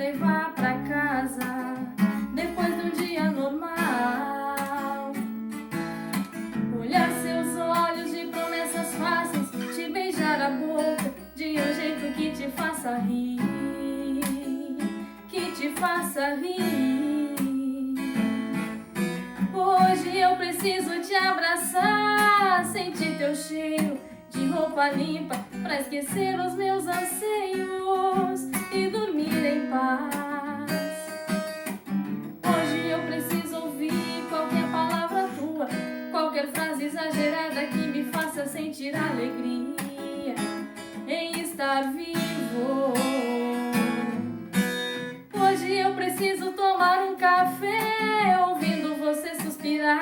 levar pra casa depois de um dia normal. Olhar seus olhos de promessas fáceis, te beijar a boca de um jeito que te faça rir, que te faça rir. Hoje eu preciso te abraçar, sentir teu cheiro de roupa limpa pra esquecer os meus anseios e dormir em paz. Hoje eu preciso ouvir qualquer palavra tua, qualquer frase exagerada que me faça sentir alegria.